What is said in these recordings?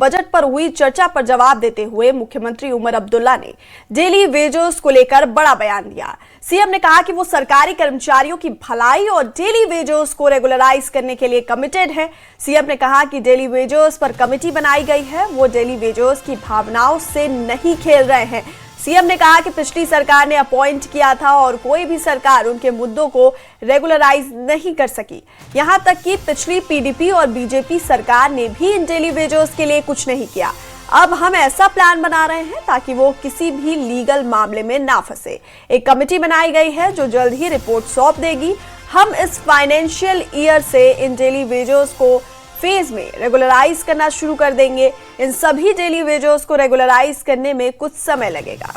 Budget पर हुई चर्चा पर जवाब देते हुए मुख्यमंत्री उमर अब्दुल्ला ने डेली वेजेस को लेकर बड़ा बयान दिया। सीएम ने कहा कि वो सरकारी कर्मचारियों की भलाई और डेली वेजेस को रेगुलराइज करने के लिए कमिटेड है। सीएम ने कहा कि डेली वेजेस पर कमेटी बनाई गई है, वो डेली वेजेस की भावनाओं से नहीं खेल रहे हैं। सीएम ने कहा कि पिछली सरकार ने अपॉइंट किया था और कोई भी सरकार उनके मुद्दों को रेगुलराइज नहीं कर सकी। यहां तक कि पिछली पीडीपी और बीजेपी सरकार ने भी इन डेली वेजेस के लिए कुछ नहीं किया। अब हम ऐसा प्लान बना रहे हैं ताकि वो किसी भी लीगल मामले में ना फंसे। एक कमेटी बनाई गई है जो जल्द ही रिपोर्ट सौंप देगी। हम इस फाइनेंशियल ईयर से इन डेली वेजेस को फेज में रेगुलराइज करना शुरू कर देंगे। इन सभी डेली वेजेस को रेगुलराइज करने में कुछ समय लगेगा।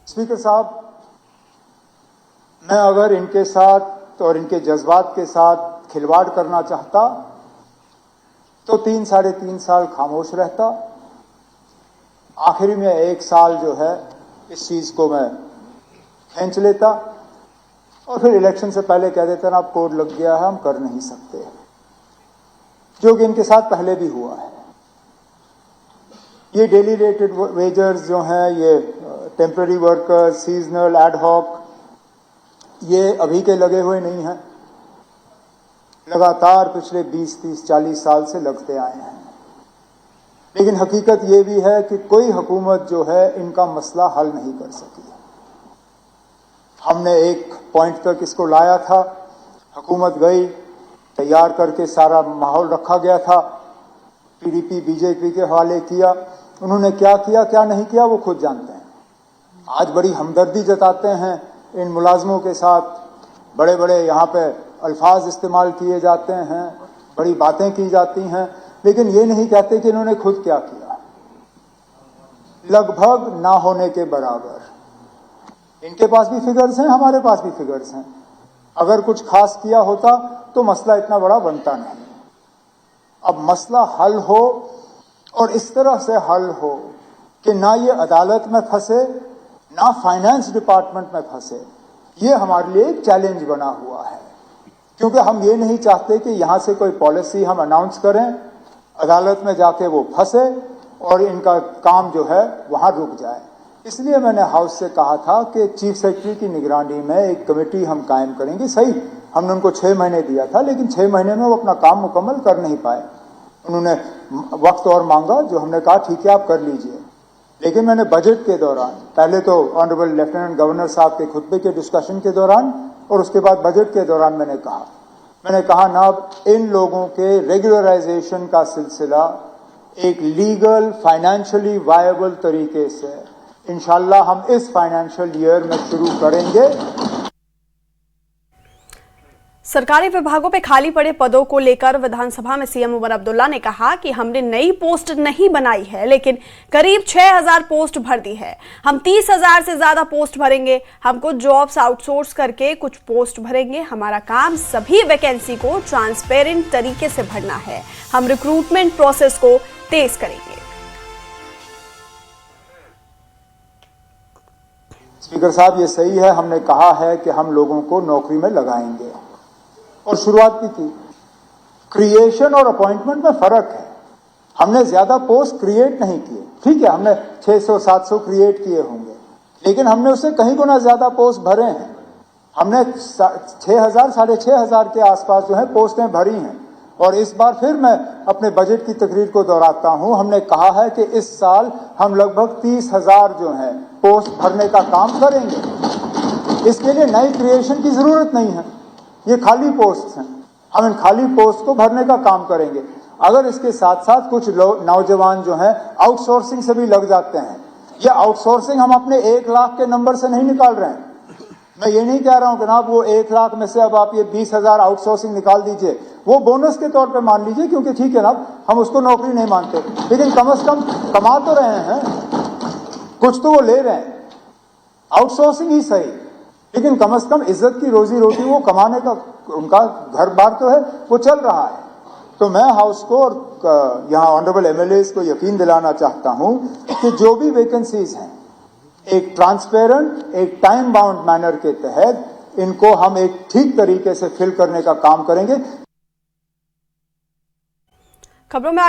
स्पीकर साहब, मैं अगर इनके साथ और इनके जज्बात के साथ खिलवाड़ करना चाहता तो 3-3.5 साल खामोश रहता। आखिरी में 1 साल जो है इस चीज को मैं खींच लेता और फिर इलेक्शन से पहले कह देते ना अब कोड लग गया है, हम कर नहीं सकते, जो कि इनके साथ पहले भी हुआ है। ये डेली रेटेड वेजर्स जो हैं, ये टेम्पररी वर्कर्स, सीजनल, एडहॉक, ये अभी के लगे हुए नहीं हैं, लगातार पिछले 20-30-40 साल से लगते आए हैं। लेकिन हकीकत ये भी है कि कोई हुकूमत जो है इनका मसला हल नहीं कर सकी। हमने एक पॉइंट तक इसको लाया था, हुकूमत गई, तैयार करके सारा माहौल रखा गया था, पीडीपी बीजेपी के हवाले किया। उन्होंने क्या किया क्या नहीं किया वो खुद जानते हैं। आज बड़ी हमदर्दी जताते हैं इन मुलाजमों के साथ, बड़े बड़े यहाँ पे अल्फाज इस्तेमाल किए जाते हैं, बड़ी बातें की जाती हैं, लेकिन ये नहीं कहते कि इन्होंने खुद क्या किया। लगभग ना होने के बराबर। इनके पास भी फिगर्स हैं, हमारे पास भी फिगर्स हैं। अगर कुछ खास किया होता तो मसला इतना बड़ा बनता नहीं। अब मसला हल हो और इस तरह से हल हो कि ना ये अदालत में फंसे ना फाइनेंस डिपार्टमेंट में फंसे, ये हमारे लिए एक चैलेंज बना हुआ है। क्योंकि हम ये नहीं चाहते कि यहां से कोई पॉलिसी हम अनाउंस करें, अदालत में जाके वो फंसे और इनका काम जो है वहां रुक जाए। इसलिए मैंने हाउस से कहा था कि चीफ सेक्रेटरी की निगरानी में एक कमेटी हम कायम करेंगे। सही, हमने उनको 6 महीने दिया था, लेकिन 6 महीने में वो अपना काम मुकम्मल कर नहीं पाए। उन्होंने वक्त और मांगा, जो हमने कहा ठीक है आप कर लीजिए। लेकिन मैंने बजट के दौरान, पहले तो ऑनरेबल लेफ्टिनेंट गवर्नर साहब के खुतबे के डिस्कशन के दौरान और उसके बाद बजट के दौरान मैंने कहा ना, अब इन लोगों के रेगुलराइजेशन का सिलसिला एक लीगल फाइनेंशियली वायबल तरीके से इंशाल्लाह हम इस फाइनेंशियल ईयर में शुरू करेंगे। सरकारी विभागों पे खाली पड़े पदों को लेकर विधानसभा में सीएम उमर अब्दुल्ला ने कहा कि हमने नई पोस्ट नहीं बनाई है, लेकिन करीब 6000 पोस्ट भर दी है। हम 30,000 से ज्यादा पोस्ट भरेंगे। हम कुछ जॉब्स आउटसोर्स करके कुछ पोस्ट भरेंगे। हमारा काम सभी वैकेंसी को ट्रांसपेरेंट तरीके से भरना है। हम रिक्रूटमेंट प्रोसेस को तेज करेंगे। स्पीकर साहब, ये सही है, हमने कहा है कि हम लोगों को नौकरी में लगाएंगे और शुरुआत भी की। क्रिएशन और अपॉइंटमेंट में फर्क है। हमने ज्यादा पोस्ट क्रिएट नहीं किए, ठीक है, हमने 600-700 क्रिएट किए होंगे, लेकिन हमने उससे कहीं गुना ज्यादा पोस्ट भरे हैं। हमने 6,000 6,500 के आसपास जो है पोस्टें भरी हैं। और इस बार फिर मैं अपने बजट की तकरीर को दोहराता हूं, हमने कहा है कि इस साल हम लगभग 30,000 जो है पोस्ट भरने का काम करेंगे। इसके लिए नई क्रिएशन की जरूरत नहीं है, ये खाली पोस्ट हैं। हम इन खाली पोस्ट को भरने का काम करेंगे। अगर इसके साथ साथ कुछ नौजवान जो हैं आउटसोर्सिंग से भी लग जाते हैं, ये आउटसोर्सिंग हम अपने 1 लाख के नंबर से नहीं निकाल रहे हैं। मैं ये नहीं कह रहा हूं कि जनाब वो 1 लाख में से अब आप ये 20,000 आउटसोर्सिंग निकाल दीजिए, वो बोनस के तौर पे मान लीजिए, क्योंकि ठीक है ना, हम उसको नौकरी नहीं मानते, लेकिन कम से कम कमा तो रहे हैं, कुछ तो वो ले रहे हैं। आउटसोर्सिंग ही सही, लेकिन कम से कम इज्जत की रोजी रोटी वो कमाने का उनका घर बार तो है, वो चल रहा है। तो मैं हाउस को और यहाँ ऑनरेबल एमएलएज को यकीन दिलाना चाहता हूं कि जो भी वैकेंसीज हैं एक ट्रांसपेरेंट, एक टाइम बाउंड मैनर के तहत इनको हम एक ठीक तरीके से फिल करने का काम करेंगे। खबरों में